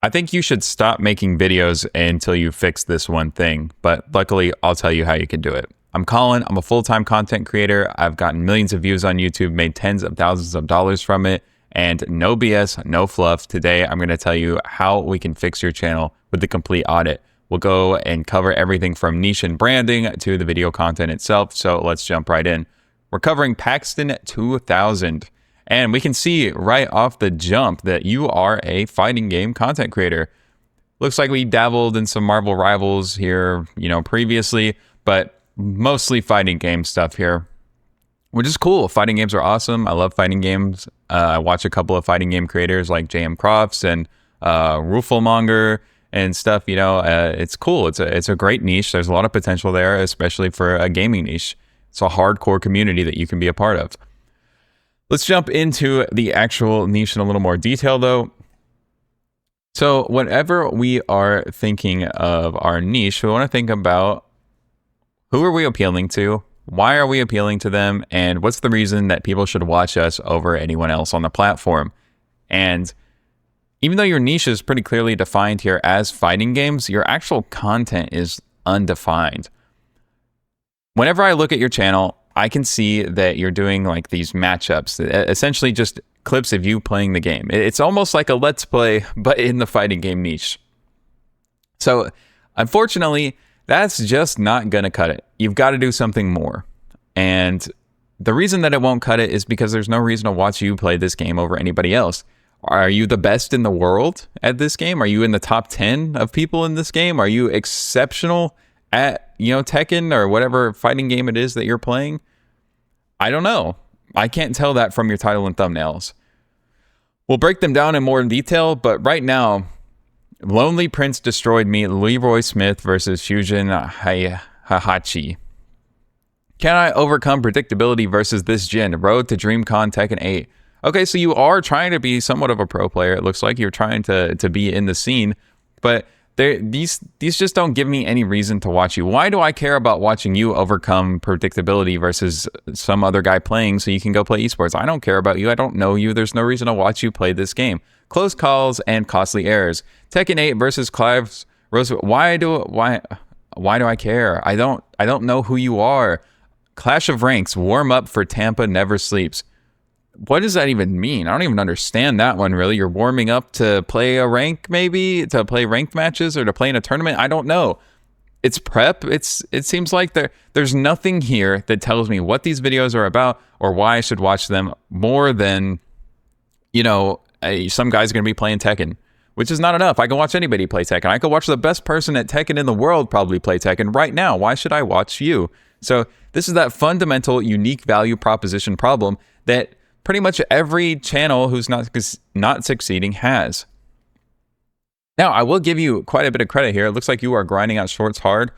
I think you should stop making videos until you fix this one thing, but luckily I'll tell you how you can do it. I'm Colin, I'm a full-time content creator. I've gotten millions of views on YouTube, made tens of thousands of dollars from it, and no BS, no fluff. Today I'm going to tell you how we can fix your channel with the complete audit. We'll go and cover everything from niche and branding to the video content itself, so let's jump right in. We're covering Paxton 2000. And we can see right off the jump that you are a fighting game content creator. Looks like we dabbled in some Marvel Rivals here, previously, but mostly fighting game stuff here, which is cool. Fighting games are awesome. I love fighting games. I watch a couple of fighting game creators like JM Crofts and Ruffelmonger and stuff. It's cool. It's a great niche. There's a lot of potential there, especially for a gaming niche. It's a hardcore community that you can be a part of. Let's jump into the actual niche in a little more detail, though. So whenever we are thinking of our niche, we want to think about who are we appealing to, why are we appealing to them, and what's the reason that people should watch us over anyone else on the platform. And even though your niche is pretty clearly defined here as fighting games, your actual content is undefined. Whenever I look at your channel, I can see that you're doing like these matchups, essentially just clips of you playing the game. It's almost like a Let's Play, but in the fighting game niche. So unfortunately, that's just not going to cut it. You've got to do something more. And the reason that it won't cut it is because there's no reason to watch you play this game over anybody else. Are you the best in the world at this game? Are you in the top 10 of people in this game? Are you exceptional at, Tekken or whatever fighting game it is that you're playing? I don't know. I can't tell that from your title and thumbnails. We'll break them down in more detail, but right now, Lonely Prince Destroyed Me, Leroy Smith versus Fusion Hahachi. Can I overcome predictability versus this gen? Road to DreamCon Tekken 8. Okay, so you are trying to be somewhat of a pro player. It looks like you're trying to be in the scene, but these just don't give me any reason to watch you. Why do I care about watching you overcome predictability versus some other guy playing so you can go play esports? I don't care about you. I don't know you. There's no reason to watch you play this game. Close calls and costly errors. Tekken 8 versus Clive's Rose. Why do I care? I don't know who you are. Clash of Ranks. Warm up for Tampa Never Sleeps. What does that even mean? I don't even understand that one, really. You're warming up to play a rank, maybe? To play ranked matches or to play in a tournament? I don't know. It's prep. It seems like there's nothing here that tells me what these videos are about or why I should watch them more than, some guy's going to be playing Tekken, which is not enough. I can watch anybody play Tekken. I could watch the best person at Tekken in the world probably play Tekken right now. Why should I watch you? So this is that fundamental unique value proposition problem that pretty much every channel who's not succeeding has. Now, I will give you quite a bit of credit here. It looks like you are grinding out shorts hard.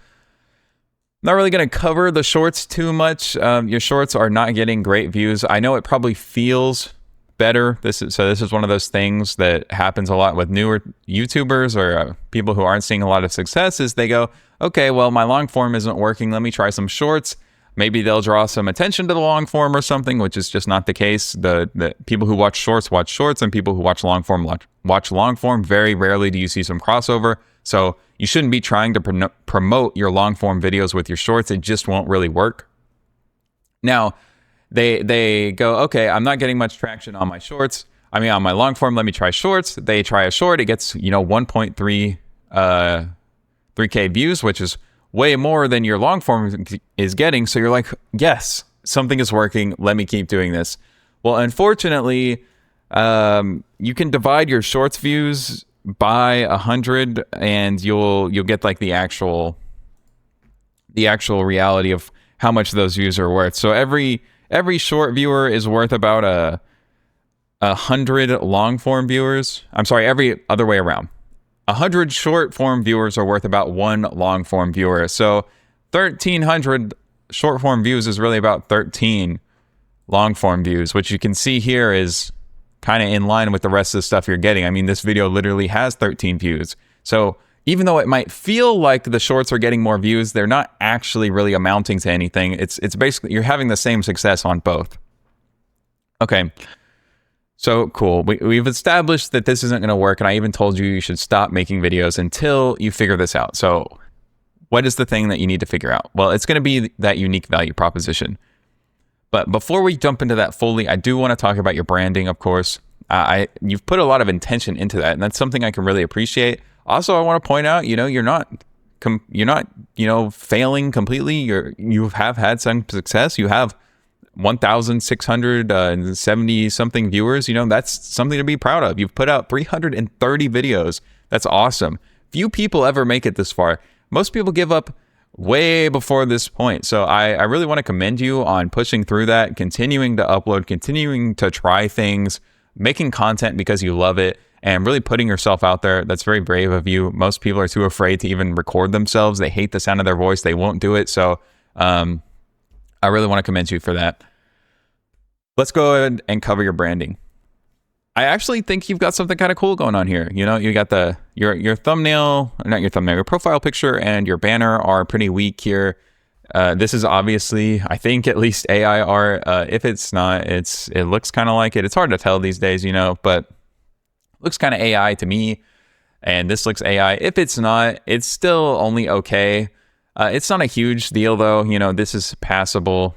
Not really going to cover the shorts too much. Your shorts are not getting great views. I know it probably feels better. This is one of those things that happens a lot with newer YouTubers or people who aren't seeing a lot of success is they go, okay, well, my long form isn't working. Let me try some shorts. Maybe they'll draw some attention to the long form or something, which is just not the case. The people who watch shorts, and people who watch long form watch long form. Very rarely do you see some crossover. So you shouldn't be trying to promote your long form videos with your shorts. It just won't really work. Now, they go, okay, I'm not getting much traction on my shorts. On my long form, let me try shorts. They try a short. It gets 1.3 3K views, which is way more than your long form is getting. So you're like, yes, something is working. Let me keep doing this. Well, unfortunately, you can divide your shorts views by 100 and you'll get like the actual reality of how much those views are worth. So every short viewer is worth about 100 long form viewers. I'm sorry, every other way around. 100 short form viewers are worth about one long form viewer. So 1,300 short form views is really about 13 long form views, which you can see here is kind of in line with the rest of the stuff you're getting. This video literally has 13 views. So even though it might feel like the shorts are getting more views, they're not actually really amounting to anything. It's basically, you're having the same success on both. Okay. So cool. We've established that this isn't going to work. And I even told you should stop making videos until you figure this out. So what is the thing that you need to figure out? Well, it's going to be that unique value proposition. But before we jump into that fully, I do want to talk about your branding, of course. You've put a lot of intention into that, and that's something I can really appreciate. Also, I want to point out, you're not failing completely. You have had some success. You have 1,670 something viewers. That's something to be proud of. You've put out 330 videos. That's awesome. Few people ever make it this far. Most people give up way before this point. So I really want to commend you on pushing through that, continuing to upload, continuing to try things, making content because you love it, and really putting yourself out there. That's very brave of you. Most people are too afraid to even record themselves. They hate the sound of their voice. They won't do it. So I really want to commend you for that. Let's go ahead and cover your branding. I actually think you've got something kind of cool going on here. You got your thumbnail, not your thumbnail, your profile picture and your banner are pretty weak here. This is obviously, I think, at least AI art. If it's not, it looks kind of like it. It's hard to tell these days, but looks kind of AI to me. And this looks AI. If it's not, it's still only okay. It's not a huge deal though. This is passable.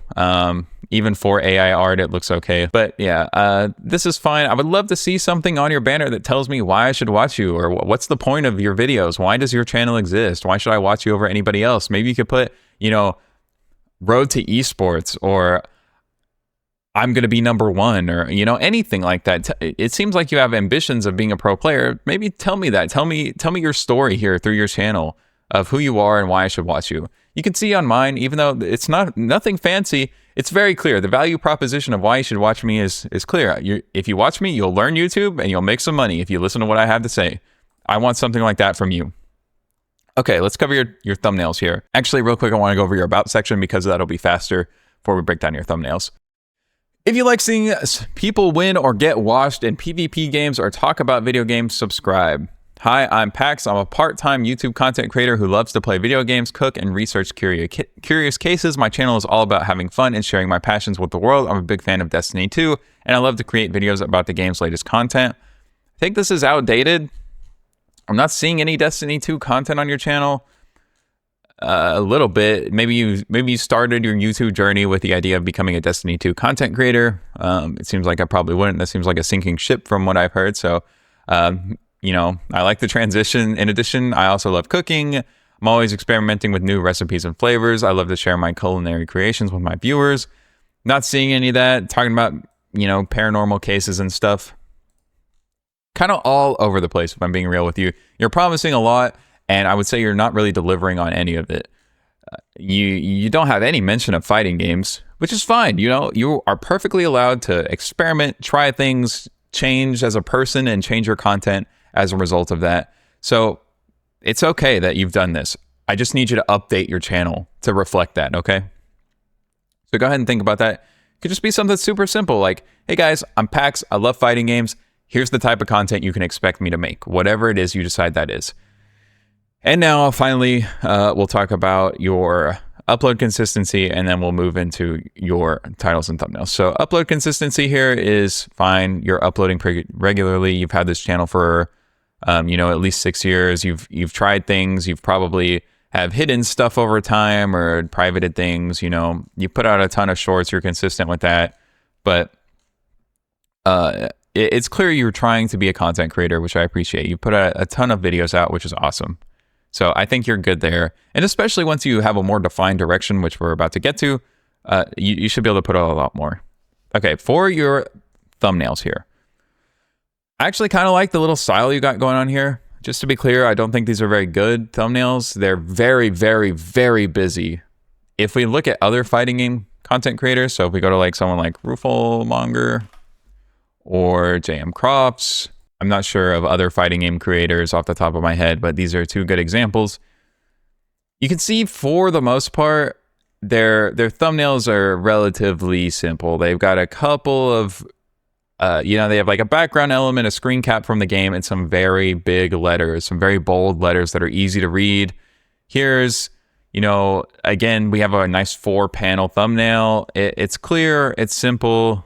Even for AI art, it looks okay. But yeah, this is fine. I would love to see something on your banner that tells me why I should watch you, or what's the point of your videos? Why does your channel exist? Why should I watch you over anybody else? Maybe you could put, road to esports, or I'm going to be number one, or, anything like that. It seems like you have ambitions of being a pro player. Maybe tell me that. Tell me your story here through your channel of who you are and why I should watch you. You can see on mine, even though it's nothing fancy, it's very clear. The value proposition of why you should watch me is clear. If you watch me, you'll learn YouTube and you'll make some money if you listen to what I have to say. I want something like that from you. Okay, let's cover your thumbnails here. Actually, real quick, I want to go over your about section because that'll be faster before we break down your thumbnails. If you like seeing people win or get washed in PvP games or talk about video games, subscribe. Hi, I'm Pax. I'm a part-time YouTube content creator who loves to play video games, cook, and research curious cases. My channel is all about having fun and sharing my passions with the world. I'm a big fan of Destiny 2, and I love to create videos about the game's latest content. I think this is outdated. I'm not seeing any Destiny 2 content on your channel. A little bit. Maybe you started your YouTube journey with the idea of becoming a Destiny 2 content creator. It seems like I probably wouldn't. That seems like a sinking ship from what I've heard. So, I like the transition. In addition, I also love cooking. I'm always experimenting with new recipes and flavors. I love to share my culinary creations with my viewers. Not seeing any of that. Talking about, paranormal cases and stuff. Kind of all over the place, if I'm being real with you. You're promising a lot, and I would say you're not really delivering on any of it. You don't have any mention of fighting games, which is fine. You are perfectly allowed to experiment, try things, change as a person, and change your content as a result of that. So it's okay that you've done this. I just need you to update your channel to reflect that, okay? So go ahead and think about that. It could just be something super simple like, hey guys, I'm Pax. I love fighting games. Here's the type of content you can expect me to make, whatever it is you decide that is. And now finally, we'll talk about your upload consistency, and then we'll move into your titles and thumbnails. So upload consistency here is fine. You're uploading pretty regularly. You've had this channel for, at least 6 years. You've tried things. You've probably have hidden stuff over time or privated things. You put out a ton of shorts. You're consistent with that. But it's clear you're trying to be a content creator, which I appreciate. You put a ton of videos out, which is awesome. So I think you're good there. And especially once you have a more defined direction, which we're about to get to, you should be able to put out a lot more. Okay, for your thumbnails here. I actually kind of like the little style you got going on here. Just to be clear, I don't think these are very good thumbnails. They're very, very, very busy. If we look at other fighting game content creators, so if we go to like someone like Rufelmonger or JM Crops, I'm not sure of other fighting game creators off the top of my head, but these are two good examples. You can see for the most part, their thumbnails are relatively simple. They've got a couple of, they have like a background element, a screen cap from the game, and some very big letters, some very bold letters that are easy to read. Here's, again, we have a nice 4-panel thumbnail. It's clear, it's simple.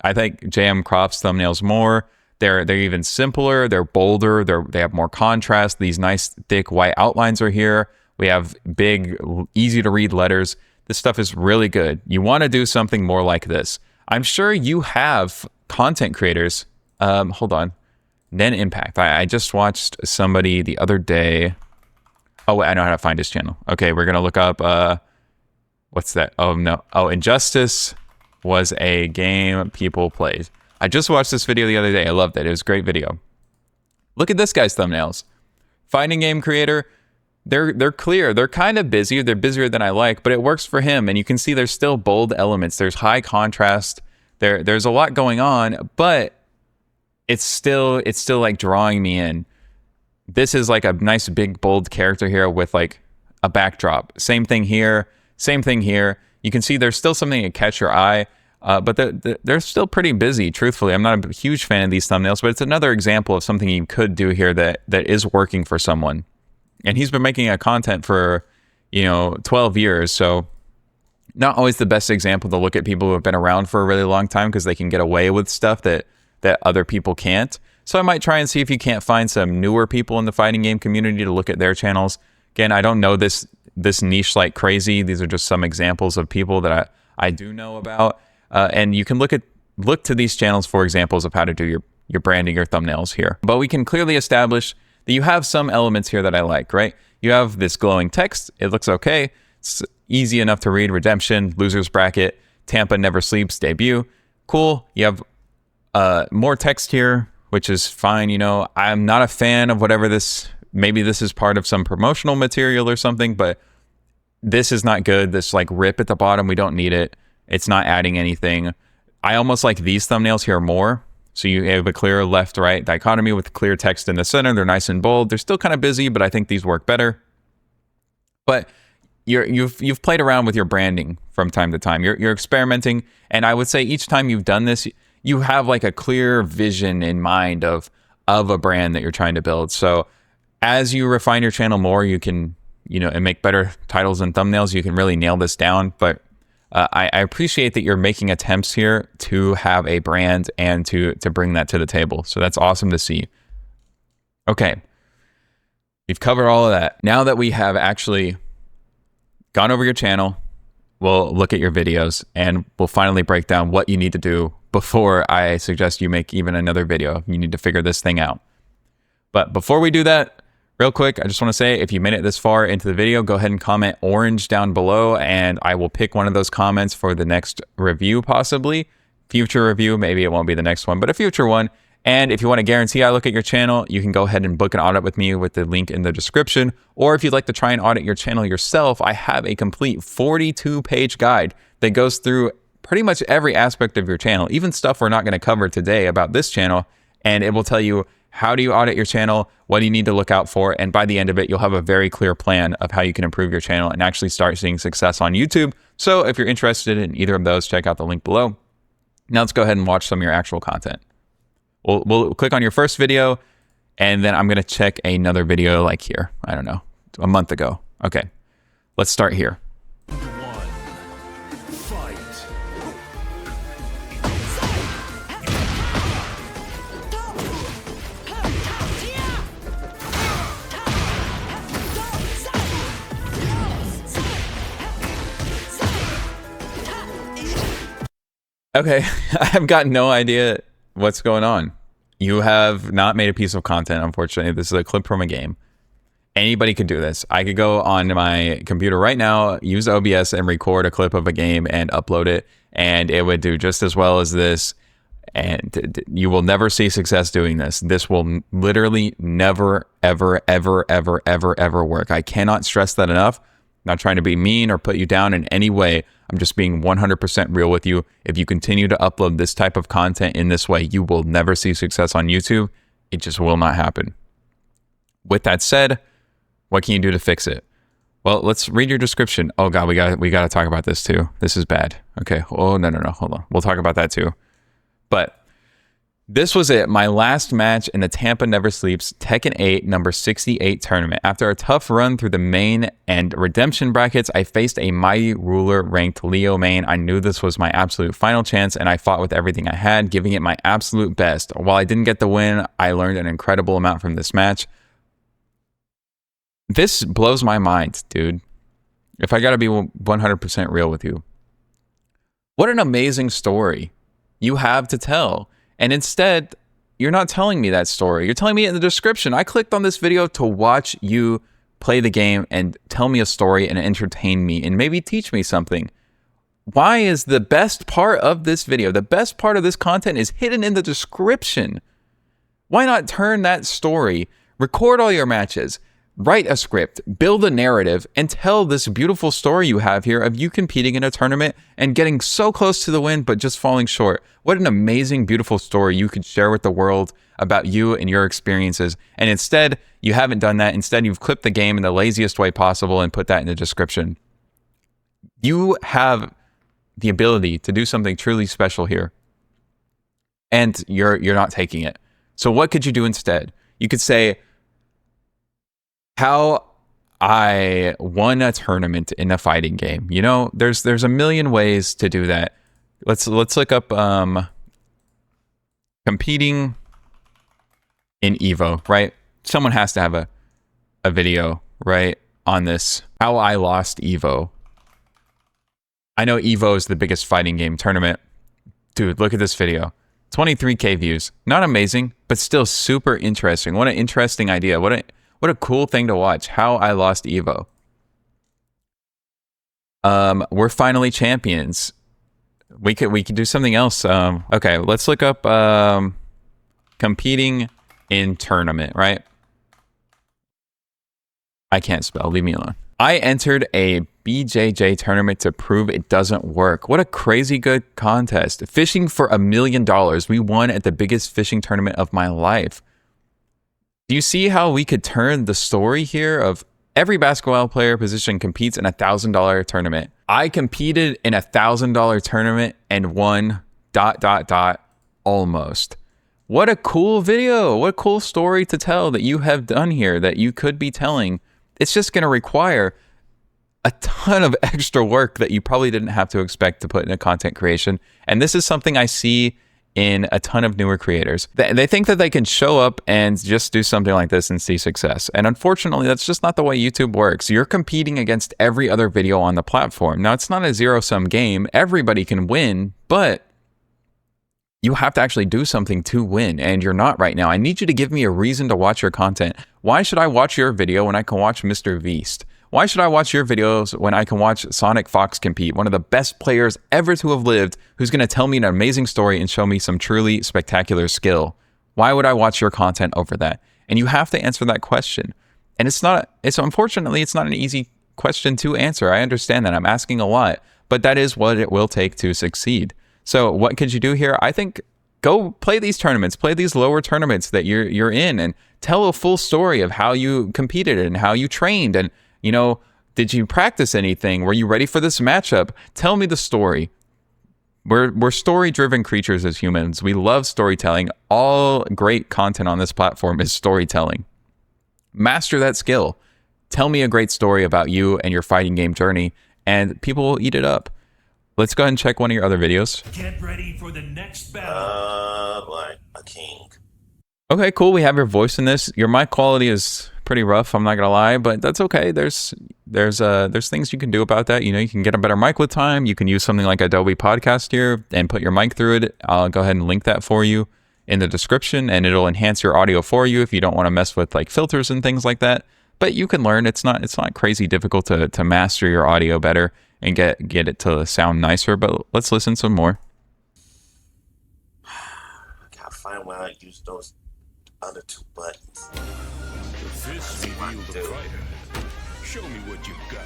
I think JM crops thumbnails more. They're even simpler. They're bolder. They have more contrast. These nice thick white outlines are here. We have big, easy to read letters. This stuff is really good. You want to do something more like this. I'm sure you have content creators. Hold on. Then Impact. I just watched somebody the other day. Oh, wait, I know how to find his channel. Okay, we're going to look up, what's that? Oh, no. Oh, Injustice was a game people played. I just watched this video the other day. I loved it. It was a great video. Look at this guy's thumbnails. Fighting game creator. They're clear. They're kind of busy. They're busier than I like, but it works for him. And you can see there's still bold elements. There's high contrast. There's a lot going on, but it's still like drawing me in. This is like a nice big bold character here with like a backdrop. Same thing here. Same thing here. You can see there's still something to catch your eye, but they're still pretty busy. Truthfully, I'm not a huge fan of these thumbnails, but it's another example of something you could do here that is working for someone. And he's been making a content for, 12 years. So not always the best example to look at people who have been around for a really long time because they can get away with stuff that other people can't. So I might try and see if you can't find some newer people in the fighting game community to look at their channels. Again, I don't know this niche like crazy. These are just some examples of people that I do know about. And you can look to these channels for examples of how to do your branding or thumbnails here. But we can clearly establish that you have some elements here that I like, right? You have this glowing text. It looks okay. It's easy enough to read. Redemption, losers bracket, Tampa never sleeps, debut. Cool. You have more text here, which is fine. I'm not a fan of whatever maybe this is part of some promotional material or something, but this is not good. This like rip at the bottom, we don't need it. It's not adding anything. I almost like these thumbnails here more. So you have a clear left-right dichotomy with clear text in the center. They're nice and bold. They're still kind of busy, but I think these work better. But you've played around with your branding from time to time. You're experimenting, and I would say each time you've done this, you have like a clear vision in mind of a brand that you're trying to build. So as you refine your channel more, you can, and make better titles and thumbnails, you can really nail this down. But I appreciate that you're making attempts here to have a brand and to bring that to the table. So that's awesome to see. Okay. We've covered all of that. Now that we have actually gone over your channel, we'll look at your videos and we'll finally break down what you need to do before I suggest you make even another video. You need to figure this thing out. But before we do that, real quick, I just want to say, if you made it this far into the video, go ahead and comment orange down below, and I will pick one of those comments for the next review, possibly. Future review, maybe it won't be the next one, but a future one. And if you want to guarantee I look at your channel, you can go ahead and book an audit with me with the link in the description. Or if you'd like to try and audit your channel yourself, I have a complete 42-page guide that goes through pretty much every aspect of your channel, even stuff we're not going to cover today about this channel, and it will tell you how do you audit your channel, what do you need to look out for, and by the end of it, you'll have a very clear plan of how you can improve your channel and actually start seeing success on YouTube. So if you're interested in either of those, check out the link below. Now let's go ahead and watch some of your actual content. We'll click on your first video, and then I'm going to check another video like here. I don't know, a month ago. Okay, let's start here. Okay, I've got no idea what's going on. You have not made a piece of content, unfortunately. This is a clip from a game. Anybody could do this. I could go on my computer right now, use OBS, and record a clip of a game and upload it, and it would do just as well as this. And you will never see success doing this. This will literally never, ever, ever, ever, ever, ever work. I cannot stress that enough. I'm not trying to be mean or put you down in any way. I'm just being 100% real with you. If you continue to upload this type of content in this way, you will never see success on YouTube. It just will not happen. With that said, what can you do to fix it? Well, let's read your description. Oh God, we got to talk about this too. This is bad. Okay. Oh, no. Hold on. We'll talk about that too. But This was it, my last match in the Tampa Never Sleeps Tekken 8 number 68 tournament. After a tough run through the main and redemption brackets, I faced a Mighty Ruler ranked Leo main. I knew this was my absolute final chance, and I fought with everything I had, giving it my absolute best. While I didn't get the win, I learned an incredible amount from this match. This blows my mind, dude. If I gotta be 100% real with you. What an amazing story you have to tell. And instead, you're not telling me that story. You're telling me it in the description. I clicked on this video to watch you play the game and tell me a story and entertain me and maybe teach me something. Why is the best part of this video, the best part of this content is hidden in the description? Why not turn that story, record all your matches, write a script, build a narrative, and tell this beautiful story you have here of you competing in a tournament and getting so close to the win, but just falling short. What an amazing, beautiful story you could share with the world about you and your experiences. And instead, you haven't done that. Instead, you've clipped the game in the laziest way possible and put that in the description. You have the ability to do something truly special here, and you're not taking it. So what could you do instead? You could say, how I won a tournament in a fighting game. You know, there's a million ways to do that. Let's look up competing in Evo, right? Someone has to have a video, right, on this. How I lost Evo. I know Evo is the biggest fighting game tournament. Dude, look at this video. 23K views. Not amazing, but still super interesting. What an interesting idea. What a cool thing to watch. How I lost Evo. We're finally champions. We could do something else. Okay, let's look up competing in tournament, right? I can't spell. Leave me alone. I entered a BJJ tournament to prove it doesn't work. What a crazy good contest. Fishing for $1 million. We won at the biggest fishing tournament of my life. Do you see how we could turn the story here of every basketball player position competes in a $1,000 tournament? I competed in a $1,000 tournament and won ... almost. What a cool video. What a cool story to tell that you have done here that you could be telling. It's just going to require a ton of extra work that you probably didn't have to expect to put into content creation. And this is something I see in a ton of newer creators. They think that they can show up and just do something like this and see success. And unfortunately, that's just not the way YouTube works. You're competing against every other video on the platform. Now, it's not a zero-sum game. Everybody can win, but you have to actually do something to win, and you're not right now. I need you to give me a reason to watch your content. Why should I watch your video when I can watch Mr. Beast? Why should I watch your videos when I can watch Sonic Fox compete, one of the best players ever to have lived, who's going to tell me an amazing story and show me some truly spectacular skill? Why would I watch your content over that? And you have to answer that question. And unfortunately, it's not an easy question to answer. I understand that. I'm asking a lot, but that is what it will take to succeed. So what could you do here? I think go play these tournaments, play these lower tournaments that you're in, and tell a full story of how you competed and how you trained, and you know, did you practice anything? Were you ready for this matchup? Tell me the story. We're story-driven creatures as humans. We love storytelling. All great content on this platform is storytelling. Master that skill. Tell me a great story about you and your fighting game journey, and people will eat it up. Let's go ahead and check one of your other videos. Get ready for the next battle. Like a king. Okay, cool. We have your voice in this. Your mic quality is pretty rough, I'm not gonna lie, but that's okay. There's things you can do about that. You know, you can get a better mic with time. You can use something like Adobe Podcast here and put your mic through it. I'll go ahead and link that for you in the description, and it'll enhance your audio for you if you don't want to mess with like filters and things like that. But you can learn. It's not crazy difficult to master your audio better and get it to sound nicer. But let's listen some more. I gotta find where I use those other two buttons. The fists reveal the fighter. Show me what you got.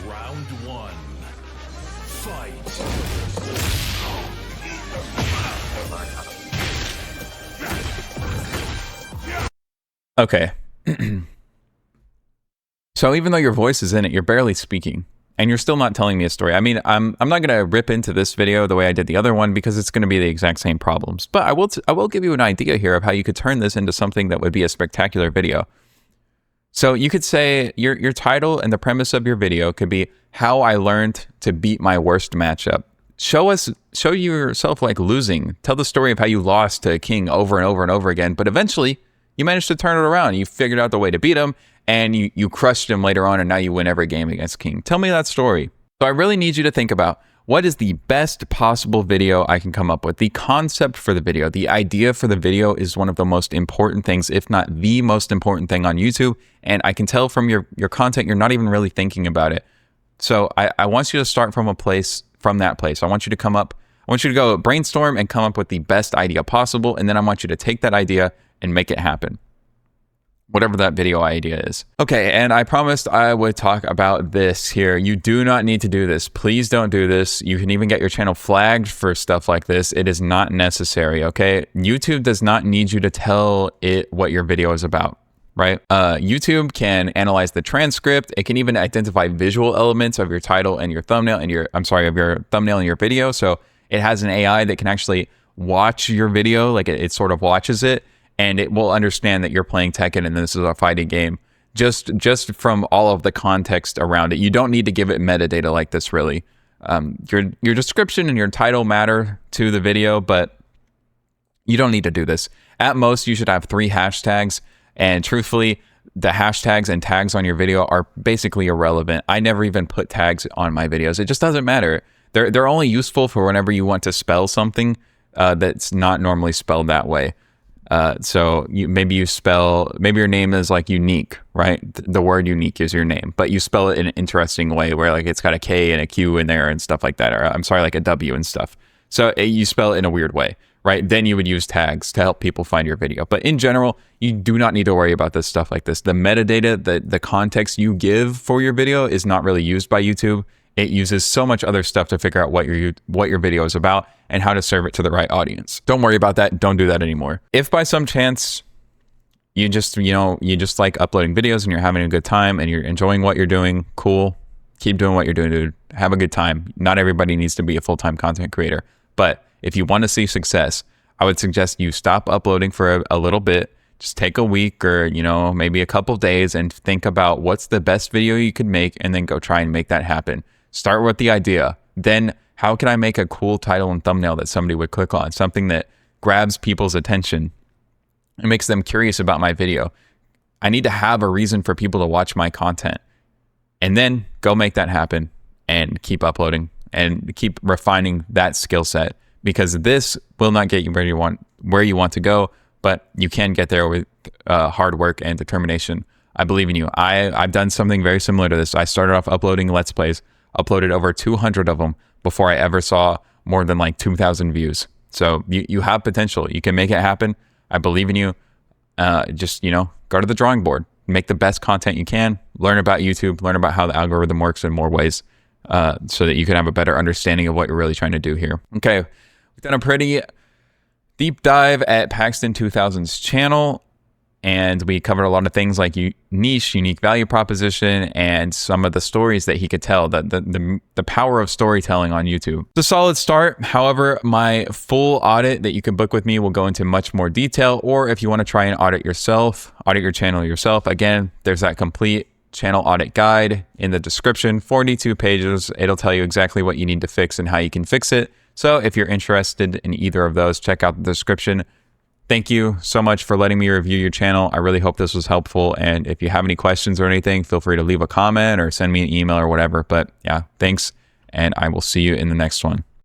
Round one. Fight. Okay. So even though your voice is in it, you're barely speaking. and you're still not telling me a story. I mean, I'm not going to rip into this video the way I did the other one because it's going to be the exact same problems. But I will give you an idea here of how you could turn this into something that would be a spectacular video. So you could say your title and the premise of your video could be how I learned to beat my worst matchup. Show yourself like losing. Tell the story of how you lost to a king over and over and over again, but eventually you managed to turn it around. You figured out the way to beat him, and you crushed him later on, and now you win every game against king. Tell me that story. So I really need you to think about what is the best possible video I can come up with. The concept for the video, the idea for the video is one of the most important things, if not the most important thing on YouTube. And I can tell from your content, you're not even really thinking about it. So I want you to start from that place. I want you to go brainstorm and come up with the best idea possible. And then I want you to take that idea and make it happen. Whatever that video idea is. Okay, and I promised I would talk about this here. You do not need to do this. Please don't do this. You can even get your channel flagged for stuff like this. It is not necessary, okay? YouTube does not need you to tell it what your video is about, right? YouTube can analyze the transcript. It can even identify visual elements of your title and your thumbnail and your thumbnail and your video. So it has an AI that can actually watch your video, like it sort of watches it, and it will understand that you're playing Tekken and this is a fighting game just from all of the context around it. You don't need to give it metadata like this, really. Your description and your title matter to the video, but you don't need to do this. At most, you should have 3 hashtags, and truthfully, the hashtags and tags on your video are basically irrelevant. I never even put tags on my videos. It just doesn't matter. They're only useful for whenever you want to spell something that's not normally spelled that way. So maybe your name is like unique, right? The word unique is your name, but you spell it in an interesting way where like it's got a K and a Q in there and stuff like that. Or I'm sorry, like a W and stuff. So you spell it in a weird way, right? Then you would use tags to help people find your video. But in general, you do not need to worry about this stuff like this. The metadata, the context you give for your video is not really used by YouTube. It uses so much other stuff to figure out what your video is about and how to serve it to the right audience. Don't worry about that. Don't do that anymore. If by some chance you just like uploading videos and you're having a good time and you're enjoying what you're doing, cool. Keep doing what you're doing, dude. Have a good time. Not everybody needs to be a full-time content creator. But if you want to see success, I would suggest you stop uploading for a little bit. Just take a week or, maybe a couple days and think about what's the best video you could make and then go try and make that happen. Start with the idea. Then how can I make a cool title and thumbnail that somebody would click on? Something that grabs people's attention and makes them curious about my video. I need to have a reason for people to watch my content. And then go make that happen and keep uploading and keep refining that skill set, because this will not get you where you want to go, but you can get there with hard work and determination. I believe in you. I've done something very similar to this. I started off uploading Let's Plays, uploaded over 200 of them before I ever saw more than like 2,000 views. So you have potential. You can make it happen. I believe in you. Just, go to the drawing board, make the best content you can, learn about YouTube, learn about how the algorithm works in more ways, so that you can have a better understanding of what you're really trying to do here. Okay. We've done a pretty deep dive at Paxton 2000's channel, and we covered a lot of things like unique value proposition and some of the stories that he could tell, the power of storytelling on YouTube. It's a solid start. However, my full audit that you can book with me will go into much more detail, or if you want to try and audit your channel yourself, again, there's that complete channel audit guide in the description, 42 pages. It'll tell you exactly what you need to fix and how you can fix it. So if you're interested in either of those, check out the description. Thank you so much for letting me review your channel. I really hope this was helpful. And if you have any questions or anything, feel free to leave a comment or send me an email or whatever. But yeah, thanks. And I will see you in the next one.